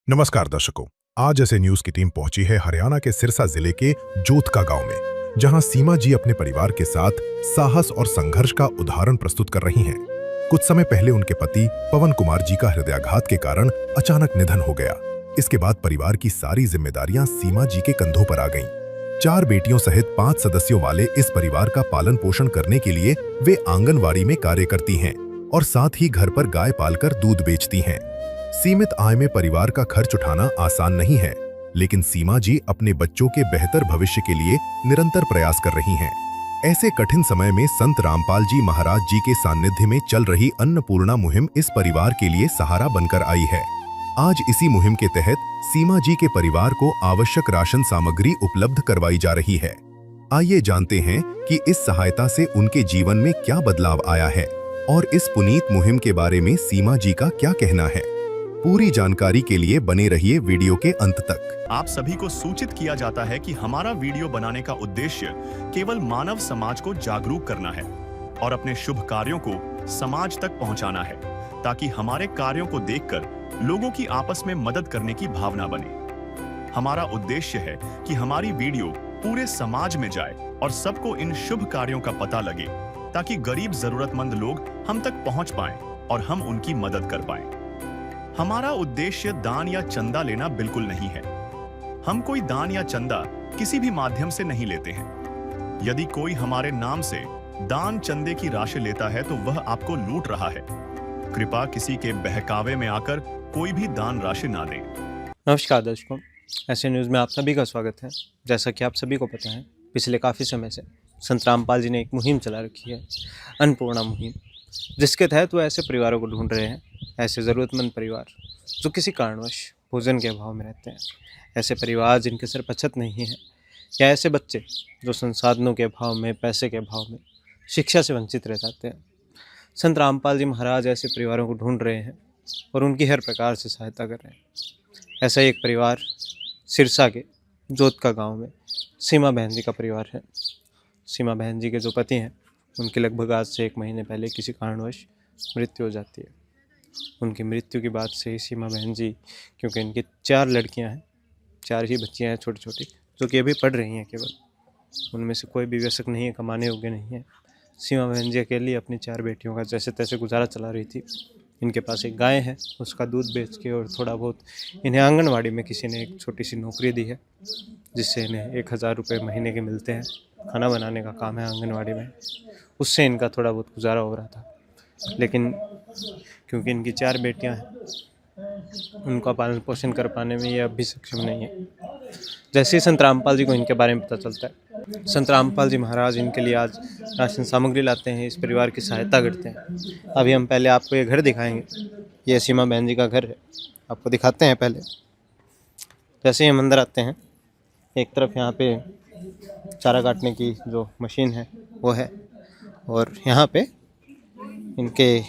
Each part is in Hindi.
नमस्कार दर्शकों। आज ऐसे न्यूज की टीम पहुंची है हरियाणा के सिरसा जिले के जोधका गांव में, जहां सीमा जी अपने परिवार के साथ साहस और संघर्ष का उदाहरण प्रस्तुत कर रही हैं। कुछ समय पहले उनके पति पवन कुमार जी का हृदयाघात के कारण अचानक निधन हो गया। इसके बाद परिवार की सारी जिम्मेदारियां सीमा जी के कंधों पर आ गईं। 4 बेटियों सहित 5 सदस्यों वाले इस परिवार का पालन पोषण करने के लिए वे आंगनवाड़ी में कार्य करती हैं और साथ ही घर पर गाय पालकर दूध बेचती हैं। सीमित आय में परिवार का खर्च उठाना आसान नहीं है, लेकिन सीमा जी अपने बच्चों के बेहतर भविष्य के लिए निरंतर प्रयास कर रही हैं। ऐसे कठिन समय में संत रामपाल जी महाराज जी के सानिध्य में चल रही अन्नपूर्णा मुहिम इस परिवार के लिए सहारा बनकर आई है। आज इसी मुहिम के तहत सीमा जी के परिवार को आवश्यक राशन सामग्री उपलब्ध करवाई जा रही है। आइए जानते हैं कि इस सहायता से उनके जीवन में क्या बदलाव आया है और इस पुनीत मुहिम के बारे में सीमा जी का क्या कहना है। पूरी जानकारी के लिए बने रहिए वीडियो के अंत तक। आप सभी को सूचित किया जाता है कि हमारा वीडियो बनाने का उद्देश्य केवल मानव समाज को जागरूक करना है और अपने शुभ कार्यों को समाज तक पहुंचाना है, ताकि हमारे कार्यों को देखकर लोगों की आपस में मदद करने की भावना बने। हमारा उद्देश्य है कि हमारी वीडियो पूरे समाज में जाए और सबको इन शुभ कार्यों का पता लगे, ताकि गरीब जरूरतमंद लोग हम तक पहुंच पाएं और हम उनकी मदद कर पाएं। हमारा उद्देश्य दान या चंदा लेना बिल्कुल नहीं है। हम कोई दान या चंदा किसी भी माध्यम से नहीं लेते हैं। यदि कोई हमारे नाम से दान चंदे की राशि लेता है तो वह आपको लूट रहा है। कृपया किसी के बहकावे में आकर कोई भी दान राशि ना दें। नमस्कार दर्शकों, ऐसे न्यूज़ में आप सभी का स्वागत है। जैसा कि आप सभी को पता है, पिछले काफ़ी समय से संत रामपाल जी ने एक मुहिम चला रखी है, अन्नपूर्णा मुहिम, जिसके तहत वो ऐसे परिवारों को ढूंढ रहे हैं, ऐसे ज़रूरतमंद परिवार जो किसी कारणवश भोजन के अभाव में रहते हैं, ऐसे परिवार जिनके सिर पर छत नहीं है, या ऐसे बच्चे जो संसाधनों के अभाव में, पैसे के अभाव में शिक्षा से वंचित रह जाते हैं। संत रामपाल जी महाराज ऐसे परिवारों को ढूंढ रहे हैं और उनकी हर प्रकार से सहायता कर रहे हैं। ऐसा ही एक परिवार सिरसा के जोधका गांव में सीमा बहन जी का परिवार है। सीमा बहन जी के जो पति हैं, उनकी लगभग आज से 1 महीने पहले किसी कारणवश मृत्यु हो जाती है। उनकी मृत्यु की बात से ही सीमा बहन जी, क्योंकि इनकी 4 लड़कियां हैं, 4 ही बच्चियां हैं छोटी छोटी, जो कि अभी पढ़ रही हैं केवल, उनमें से कोई भी वयस्क नहीं है, कमाने योग्य नहीं है। सीमा बहन जी अकेली अपनी 4 बेटियों का जैसे तैसे गुजारा चला रही थी। इनके पास एक गाय है, उसका दूध बेच के और थोड़ा बहुत इन्हें आंगनवाड़ी में किसी ने एक छोटी सी नौकरी दी है, जिससे इन्हें 1000 रुपये महीने के मिलते हैं। खाना बनाने का काम है आंगनवाड़ी में, उससे इनका थोड़ा बहुत गुजारा हो रहा था। लेकिन क्योंकि इनकी 4 बेटियां हैं, उनका पालन पोषण कर पाने में ये अब भी सक्षम नहीं है। जैसे ही संत रामपाल जी को इनके बारे में पता चलता है, संत रामपाल जी महाराज इनके लिए आज राशन सामग्री लाते हैं, इस परिवार की सहायता करते हैं। अभी हम पहले आपको ये घर दिखाएंगे। ये सीमा बहन जी का घर है, आपको दिखाते हैं। पहले जैसे ही हम अंदर आते हैं, एक तरफ यहाँ पे चारा काटने की जो मशीन है वो है, और यहाँ पे इनके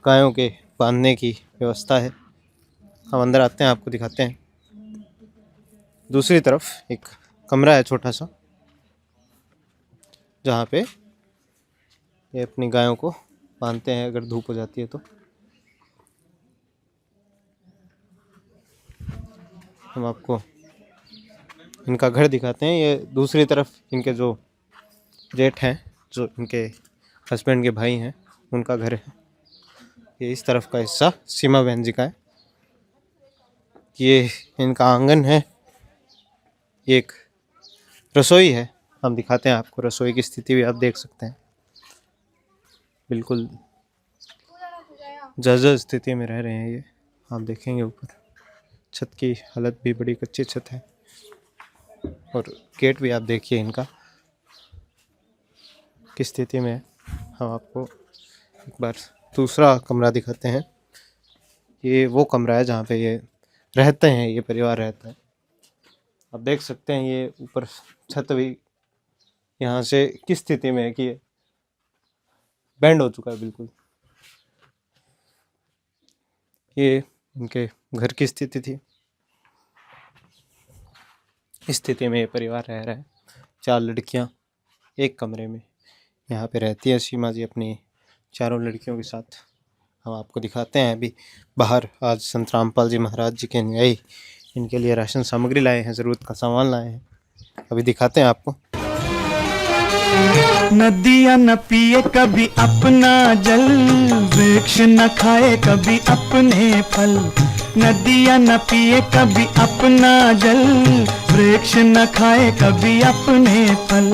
गायों के बांधने की व्यवस्था है। हम अंदर आते हैं, आपको दिखाते हैं। दूसरी तरफ एक कमरा है छोटा सा, जहाँ पे ये अपनी गायों को बांधते हैं अगर धूप हो जाती है तो। हम आपको इनका घर दिखाते हैं। ये दूसरी तरफ इनके जो जेठ हैं, जो इनके हस्बैंड के भाई हैं, उनका घर है। ये इस तरफ का हिस्सा सीमा बहन जी का है। ये इनका आंगन है। एक रसोई है, हम दिखाते हैं आपको। रसोई की स्थिति भी आप देख सकते हैं, बिल्कुल जर्जर स्थिति में रह रहे हैं ये। आप देखेंगे ऊपर छत की हालत भी बड़ी कच्ची छत है, और गेट भी आप देखिए इनका किस स्थिति में है। हम आपको एक बार दूसरा कमरा दिखाते हैं। ये वो कमरा है जहाँ पे ये रहते हैं, ये परिवार रहता है। आप देख सकते हैं ये ऊपर छत भी यहाँ से किस स्थिति में है कि ये बैंड हो चुका है बिल्कुल। ये इनके घर की स्थिति थी। इस स्थिति में ये परिवार रह रहा है। 4 लड़कियाँ एक कमरे में यहाँ पे रहती है। सीमा जी अपनी 4 लड़कियों के साथ हम आपको दिखाते हैं। अभी बाहर आज संत रामपाल जी महाराज जी के अनुयायी इनके लिए राशन सामग्री लाए हैं, ज़रूरत का सामान लाए हैं। अभी दिखाते हैं आपको। नदियाँ न पिए कभी अपना जल, वृक्ष न खाए कभी अपने फल। नदियाँ न पिए कभी अपना जल, वृक्ष न खाए कभी अपने फल।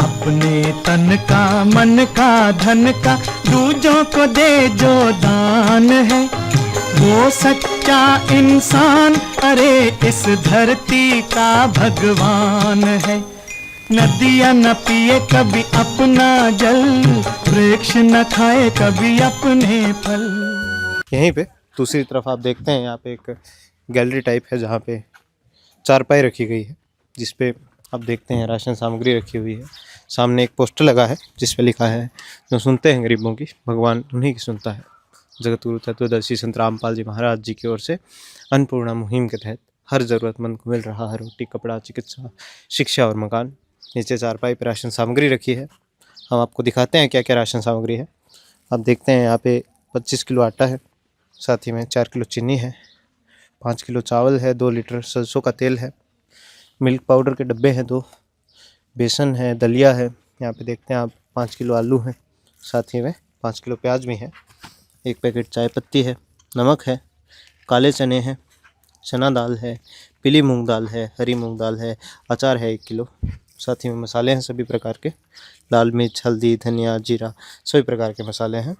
अपने तन का मन का धन का दूजों को दे जो दान है, वो सच्चा इंसान अरे इस धरती का भगवान है। नदियाँ न पिए कभी अपना जल, वृक्ष न खाए कभी अपने फल। यहीं पे दूसरी तरफ आप देखते हैं, यहाँ पे एक गैलरी टाइप है जहाँ पे चारपाई रखी गई है, जिस पे आप देखते हैं राशन सामग्री रखी हुई है। सामने एक पोस्टर लगा है जिस पे लिखा है, जो सुनते हैं गरीबों की भगवान उन्हीं की सुनता है। जगत गुरु तत्वदर्शी संत रामपाल जी महाराज जी की ओर से अन्नपूर्णा मुहिम के तहत हर ज़रूरतमंद को मिल रहा है रोटी, कपड़ा, चिकित्सा, शिक्षा और मकान। नीचे चारपाई पर राशन सामग्री रखी है। हम आपको दिखाते हैं क्या क्या राशन सामग्री है। आप देखते हैं यहाँ पे 25 किलो आटा है, साथ ही में 4 किलो चीनी है, 5 किलो चावल है, 2 लीटर सरसों का तेल है, मिल्क पाउडर के डब्बे हैं 2, बेसन है, दलिया है। यहाँ पे देखते हैं आप 5 किलो आलू है, साथ ही में 5 किलो प्याज भी है, 1 पैकेट चाय पत्ती है, नमक है, काले चने हैं, चना दाल है, पीली मूंग दाल है, हरी मूंग दाल है, अचार है 1 किलो, साथ ही में मसाले हैं सभी प्रकार के, लाल मिर्च, हल्दी, धनिया, जीरा, सभी प्रकार के मसाले हैं।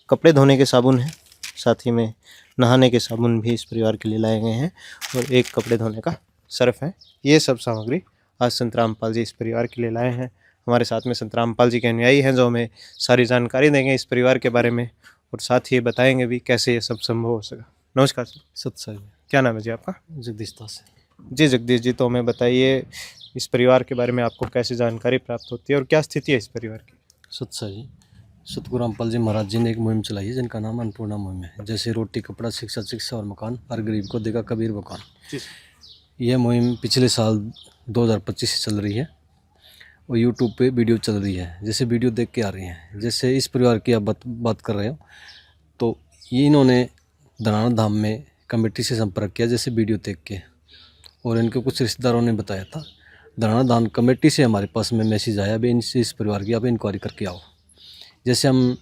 कपड़े धोने के साबुन हैं, साथ ही में नहाने के साबुन भी इस परिवार के लिए लाए गए हैं, और 1 कपड़े धोने का सर्फ है। ये सब सामग्री आज संत रामपाल जी इस परिवार के लिए लाए हैं। हमारे साथ में संत रामपाल जी के अनुयायी हैं जो हमें सारी जानकारी देंगे इस परिवार के बारे में, और साथ ही बताएंगे भी कैसे ये सब संभव हो सका। नमस्कार सर। सत्संग क्या नाम है जी आपका? जगदीश दास। जी जगदीश जी, तो हमें बताइए इस परिवार के बारे में आपको कैसे जानकारी प्राप्त होती है और क्या स्थिति है इस परिवार की? सत्संग जी, सतगुरु रामपाल जी महाराज जी ने एक मुहिम चलाई है जिनका नाम अन्नपूर्णा मुहिम है। जैसे रोटी, कपड़ा, शिक्षा, चिकित्सा और मकान, हर गरीब को देगा कबीर मकान। यह मुहिम पिछले साल 2025 से चल रही है और यूट्यूब पे वीडियो चल रही है। जैसे वीडियो देख के आ रही हैं, जैसे इस परिवार की आप बात कर रहे हो, तो ये इन्होंने धनाना धाम में कमेटी से संपर्क किया जैसे वीडियो देख के, और इनके कुछ रिश्तेदारों ने बताया था। धनाना धाम कमेटी से हमारे पास में मैसेज आया, अभी इनसे इस परिवार की आप इंक्वायरी करके आओ। जैसे हम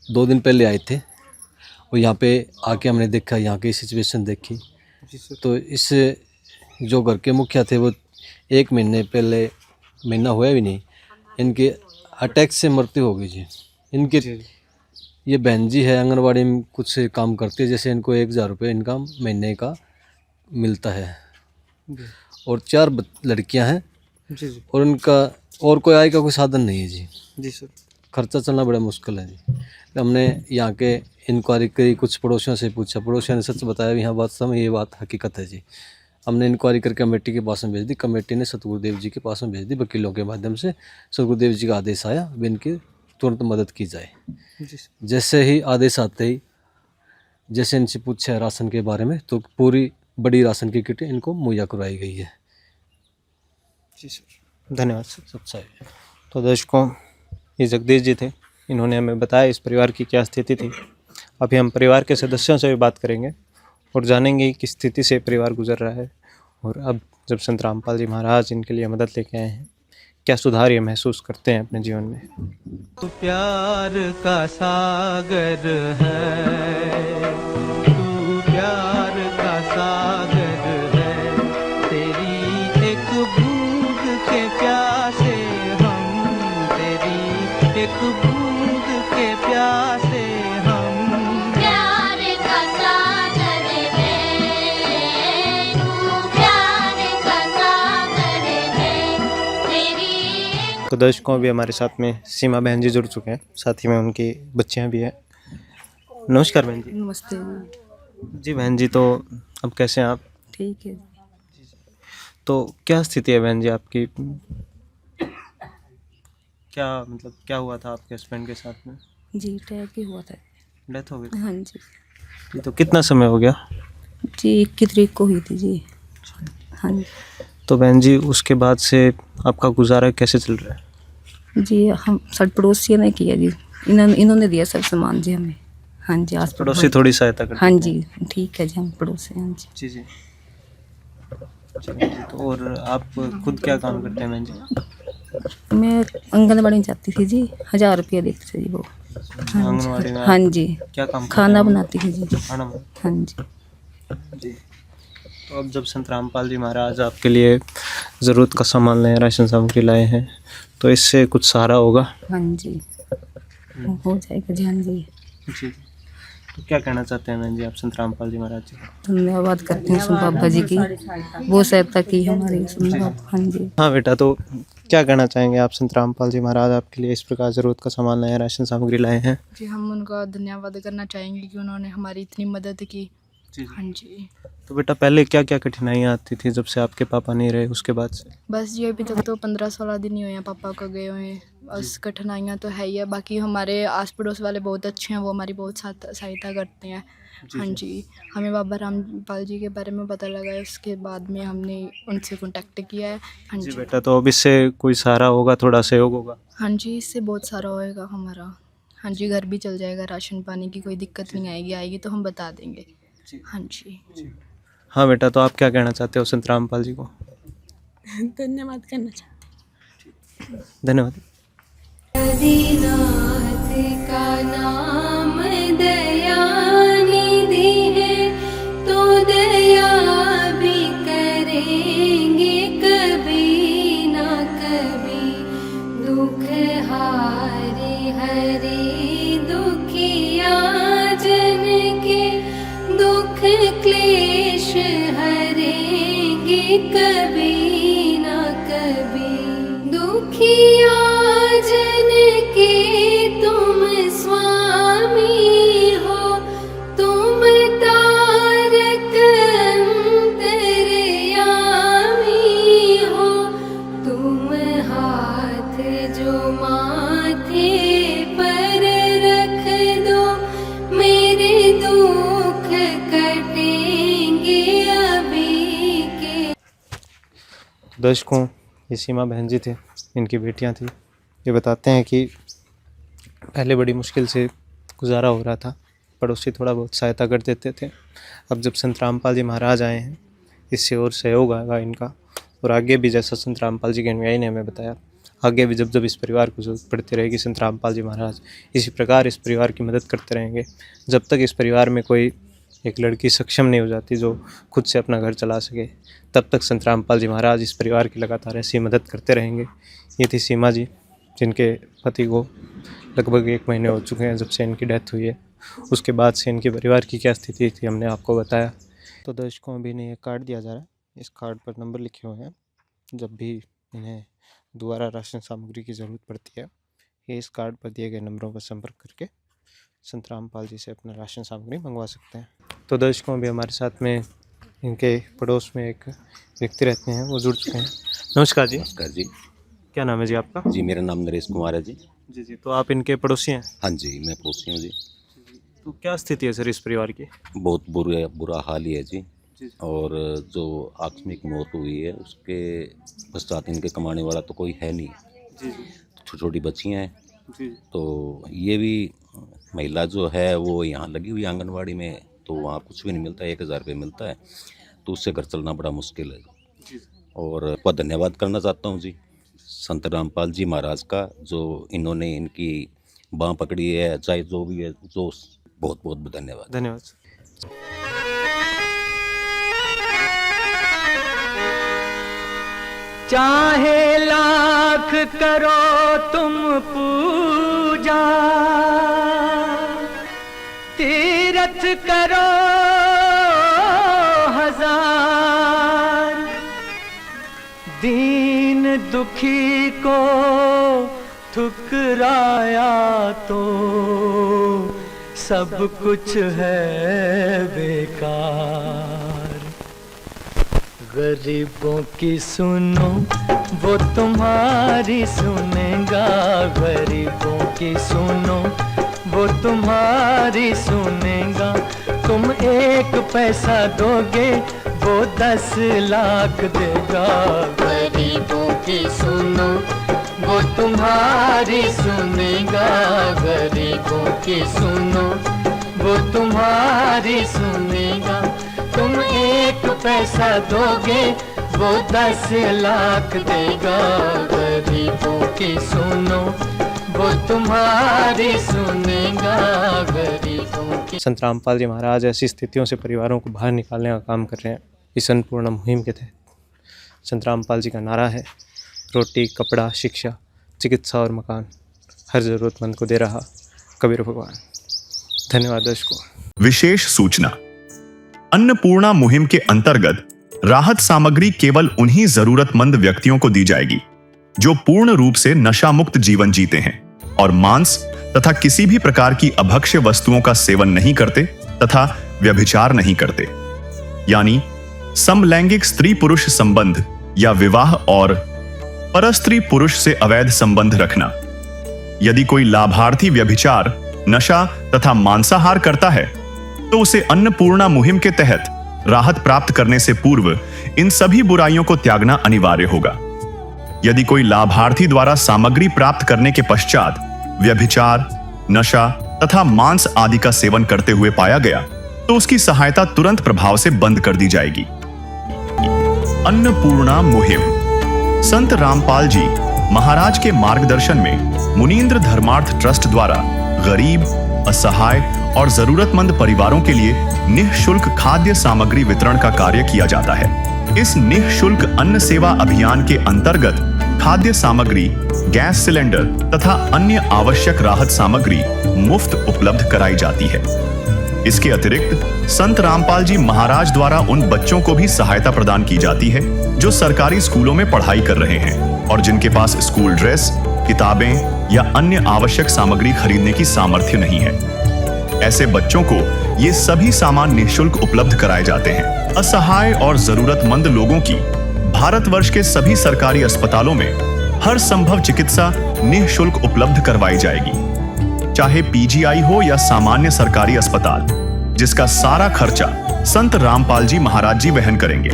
2 दिन पहले आए थे और यहाँ पे आके हमने देखा, यहाँ की सिचुएशन देखी, तो इस जो घर के मुखिया थे वो 1 महीने पहले, महीना हुआ भी नहीं, इनके अटैक से मृत्यु हो गई जी। इनके ये बहन जी है, आंगनवाड़ी में कुछ काम करती है, जैसे इनको 1000 रुपये इनका महीने का मिलता है, और 4 लड़कियां हैं जी। और उनका और कोई आय का कोई साधन नहीं है जी। जी सर। खर्चा चलना बड़ा मुश्किल है जी। हमने यहाँ के इंक्वायरी करी, कुछ पड़ोसियों से पूछा, पड़ोसियों ने सच बताया, यहाँ बात समय ये बात हकीकत है जी। हमने इंक्वायरी करके कमेटी के पास में भेज दी, कमेटी ने सतगुरुदेव जी के पास में भेज दी, वकीलों के माध्यम से सतगुरुदेव जी का आदेश आया, अब इनकी तुरंत मदद की जाए। जैसे ही आदेश आते ही, जैसे इनसे पूछा राशन के बारे में, तो पूरी बड़ी राशन की किट इनको मुहैया करवाई गई है। जी सर, धन्यवाद सर। सच्चाई। तो दर्शकों, ये जगदीश जी थे, इन्होंने हमें बताया इस परिवार की क्या स्थिति थी। अभी हम परिवार के सदस्यों से भी बात करेंगे और जानेंगे किस स्थिति से परिवार गुजर रहा है, और अब जब संत रामपाल जी महाराज इनके लिए मदद लेके आए हैं, क्या सुधार ये महसूस करते हैं अपने जीवन में। तू प्यार का सागर है, तू प्यार का सागर है, तेरी एक बूंद के प्यासे हम, तेरी एक बूंद के प्यासे हम। प्यार का सागर है, तू प्यार का सागर है, तेरी। तो दर्शकों, अभी हमारे साथ में सीमा बहन जी जुड़ चुके हैं, साथ ही में उनकी बच्चियां भी हैं। नमस्कार बहन जी। नमस्ते जी बहन जी, तो अब कैसे हैं आप? ठीक है। तो क्या स्थिति है बहन जी आपकी? क्या मतलब क्या हुआ था आपके हस्बैंड के साथ में? जी अटैक ही हुआ था। डेथ हो गई थी? हाँ जी। जी, तो कितना समय हो गया? जी 21 तारीख को हुई थी जी। हाँ जी। तो बहन जी, उसके बाद से आपका गुजारा कैसे चल रहा है? जी हम सब पड़ोसियों ने किया जी, इन्होंने दिया सब सामान जी हमें। हाँ जी आस पड़ोसी थोड़ी सहायता करते हाँ हैं। जी ठीक है जी, हम पड़ोसी हाँ जी। जी जी। चलिए जी, तो और आप खुद क्या काम करते हैं बहन जी? मैं आंगनबाड़ी में जाती थी जी, 1000 रुपया देती थी जी वो। हाँ आंगनबाड़ी जी में हाँ आप जी, क्या काम करते खाना हैं? बनाती थी जी। खाना बनाते हाँ जी हैं? जी। तो अब जब संत रामपाल जी महाराज आपके लिए ज़रूरत का सामान लाए, राशन सामग्री लाए हैं, तो इससे कुछ सहारा होगा? हाँ जी हो जाएगा जी। हाँ जी जी। तो क्या कहना चाहते हैं बहन जी आप संत रामपाल जी महाराज जी को? धन्यवाद करते हैं सुन बाबा जी की, वो सहायता की हमारी सुन बाबा। हाँ जी हाँ बेटा, तो क्या कहना चाहेंगे आप? संत रामपाल जी महाराज आपके लिए इस प्रकार ज़रूरत का सामान लाए हैं, राशन सामग्री लाए हैं। जी हम उनका धन्यवाद करना चाहेंगे कि उन्होंने हमारी इतनी मदद की। जी। हाँ जी तो बेटा पहले क्या क्या कठिनाइयाँ आती थी जब से आपके पापा नहीं रहे उसके बाद से? बस जी अभी तक तो 15-16 दिन ही हुए हैं पापा को गए हुए हैं। बस कठिनाइयाँ तो है ही है, बाकी हमारे आस पड़ोस वाले बहुत अच्छे हैं, वो हमारी बहुत सहायता करते हैं। हाँ जी हमें बाबा रामपाल जी के बारे में पता लगा है, उसके बाद में हमने उनसे कांटेक्ट किया है। हाँ जी जी बेटा, तो अब इससे कोई सहारा होगा, थोड़ा सहयोग होगा? हाँ जी इससे बहुत सारा होएगा हमारा। हाँ जी घर भी चल जाएगा, राशन पानी की कोई दिक्कत नहीं आएगी, आएगी तो हम बता देंगे। हाँ जी हाँ बेटा, तो आप क्या कहना चाहते हो संत रामपाल जी को? धन्यवाद करना चाहते धन्यवाद। आदिनाथ का नाम दयानिधि है, तो दया भी करेंगे कभी ना कभी। दुख हारे हरे दुखिया जन के, दुख क्लेश हरेंगे कभी ना कभी। दुखिया जन के तुम स्वामी हो, तुम तारक अंतर्यामी हो। तुम हाथ जो माथे पर रख दो, मेरे दुख कटेंगे अभी के। दर्शकों, ये सीमा बहन जी थे, इनकी बेटियां थी। ये बताते हैं कि पहले बड़ी मुश्किल से गुजारा हो रहा था, पड़ोसी थोड़ा बहुत सहायता कर देते थे। अब जब संत रामपाल जी महाराज आए हैं, इससे और सहयोग आएगा इनका। और आगे भी, जैसा संत रामपाल जी के अनुयायी ने हमें बताया, आगे भी जब जब इस परिवार को जरूरत पड़ती रहेगी, संत रामपाल जी महाराज इसी प्रकार इस परिवार की मदद करते रहेंगे। जब तक इस परिवार में कोई एक लड़की सक्षम नहीं हो जाती जो खुद से अपना घर चला सके, तब तक संत रामपाल जी महाराज इस परिवार की लगातार ऐसी मदद करते रहेंगे। ये थी सीमा जी, जिनके पति को लगभग 1 महीने हो चुके हैं जब से इनकी डेथ हुई है। उसके बाद से इनके परिवार की क्या स्थिति थी हमने आपको बताया। तो दर्शकों, अभी इन्हें एक कार्ड दिया जा रहा है, इस कार्ड पर नंबर लिखे हुए हैं। जब भी इन्हें दोबारा राशन सामग्री की ज़रूरत पड़ती है, ये इस कार्ड पर दिए गए नंबरों पर संपर्क करके संत रामपाल जी से अपना राशन सामग्री मंगवा सकते हैं। तो दर्शकों, अभी हमारे साथ में इनके पड़ोस में एक व्यक्ति रहते हैं, वो जुड़ चुके हैं। नमस्कार जी। नमस्कार जी। क्या नाम है जी आपका? जी मेरा नाम नरेश कुमार है जी। जी जी, तो आप इनके पड़ोसी हैं? हाँ जी मैं पड़ोसी हूँ जी। तो क्या स्थिति है सर इस परिवार की? बहुत बुरा हाल ही है जी। और जो आकस्मिक मौत हुई है उसके पश्चात इनके कमाने वाला तो कोई है नहीं। छोटी छोटी बच्चियाँ हैं। तो ये भी महिला जो है वो यहाँ लगी हुई आंगनवाड़ी में, तो वहाँ कुछ भी नहीं मिलता, 1000 रुपये मिलता है, तो उससे घर चलना बड़ा मुश्किल है। और बहुत धन्यवाद करना चाहता हूँ जी संत रामपाल जी महाराज का, जो इन्होंने इनकी बाँह पकड़ी है, चाहे जो भी है, जो बहुत बहुत धन्यवाद। धन्यवाद। चाहे लाख करो तुम पूजा, तीरथ करो 1000, दीन दुखी को ठुकराया तो सब कुछ है बेकार। गरीबों की सुनो वो तुम्हारी सुनेगा, गरीबों की सुनो वो तुम्हारी सुनेगा। तुम 1 पैसा दोगे वो 10 लाख देगा। गरीबों की सुनो वो तुम्हारी सुनेगा, गरीबों की सुनो वो तुम्हारी सुनेगा। तुम 1 पैसा दोगे वो 10 लाख देगा। गरीबों की सुनो वो तुम्हारी सुनेगा, गरीबों की। संत रामपाल जी महाराज ऐसी स्थितियों से परिवारों को बाहर निकालने का काम कर रहे हैं। इस अन्नपूर्णा मुहिम के तहत संत रामपाल जी का नारा है, रोटी, कपड़ा, शिक्षा, चिकित्सा और मकान हर ज़रूरतमंद को दे रहा कबीर भगवान। धन्यवाद दर्शकों। विशेष सूचना, अन्नपूर्णा मुहिम के अंतर्गत राहत सामग्री केवल उन्हीं जरूरतमंद व्यक्तियों को दी जाएगी जो पूर्ण रूप से नशा मुक्त जीवन जीते हैं और मांस तथा किसी भी प्रकार की अभक्ष्य वस्तुओं का सेवन नहीं करते तथा व्यभिचार नहीं करते, यानी समलैंगिक स्त्री पुरुष संबंध या विवाह और परस्त्री पुरुष से अवैध संबंध रखना। यदि कोई लाभार्थी व्यभिचार, नशा तथा मांसाहार करता है तो उसे अन्नपूर्णा मुहिम के तहत राहत प्राप्त करने से पूर्व इन सभी बुराइयों को त्यागना अनिवार्य होगा। यदि कोई लाभार्थी द्वारा सामग्री प्राप्त करने के पश्चात व्यभिचार, नशा तथा मांस आदि का सेवन करते हुए पाया गया तो उसकी सहायता तुरंत प्रभाव से बंद कर दी जाएगी। अन्नपूर्णा मुहिम संत रामपाल जी महाराज के मार्गदर्शन में मुनींद्र धर्मार्थ ट्रस्ट द्वारा गरीब, असहाय और जरूरतमंद परिवारों के लिए निःशुल्क खाद्य सामग्री वितरण का कार्य किया जाता है। इस निःशुल्क अन्न सेवा अभियान के अंतर्गत खाद्य सामग्री, गैस सिलेंडर तथा अन्य आवश्यक राहत सामग्री मुफ्त उपलब्ध कराई जाती है। इसके अतिरिक्त संत रामपाल जी महाराज द्वारा उन बच्चों को भी सहायता प्रदान की जाती है जो सरकारी स्कूलों में पढ़ाई कर रहे हैं और जिनके पास स्कूल ड्रेस, किताबें या अन्य आवश्यक सामग्री खरीदने की सामर्थ्य नहीं है। ऐसे बच्चों को ये सभी सामान निःशुल्क उपलब्ध कराए जाते हैं। असहाय और जरूरतमंद लोगों की भारतवर्ष के सभी सरकारी अस्पतालों में हर संभव चिकित्सा निःशुल्क उपलब्ध करवाई जाएगी, चाहे पीजीआई हो या सामान्य सरकारी अस्पताल, जिसका सारा खर्चा संत रामपाल जी महाराज जी वहन करेंगे।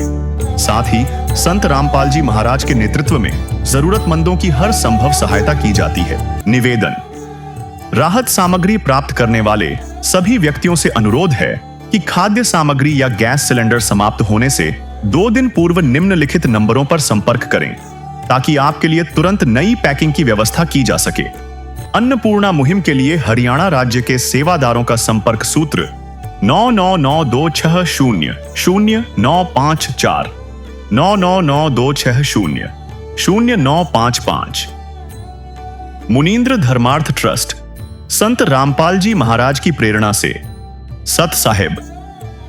साथ ही संत रामपाल जी महाराज के नेतृत्व में जरूरतमंदों की हर संभव सहायता की जाती है। निवेदन, राहत सामग्री प्राप्त करने वाले सभी व्यक्तियों से अनुरोध है कि खाद्य सामग्री या गैस सिलेंडर समाप्त होने से 2 दिन पूर्व निम्नलिखित नंबरों पर संपर्क करें ताकि आपके लिए तुरंत नई पैकिंग की व्यवस्था की जा सके। अन्नपूर्णा मुहिम के लिए हरियाणा राज्य के सेवादारों का संपर्क सूत्र 9992600954 9992600955। मुनींद्र धर्मार्थ ट्रस्ट संत रामपाल जी महाराज की प्रेरणा से सत साहिब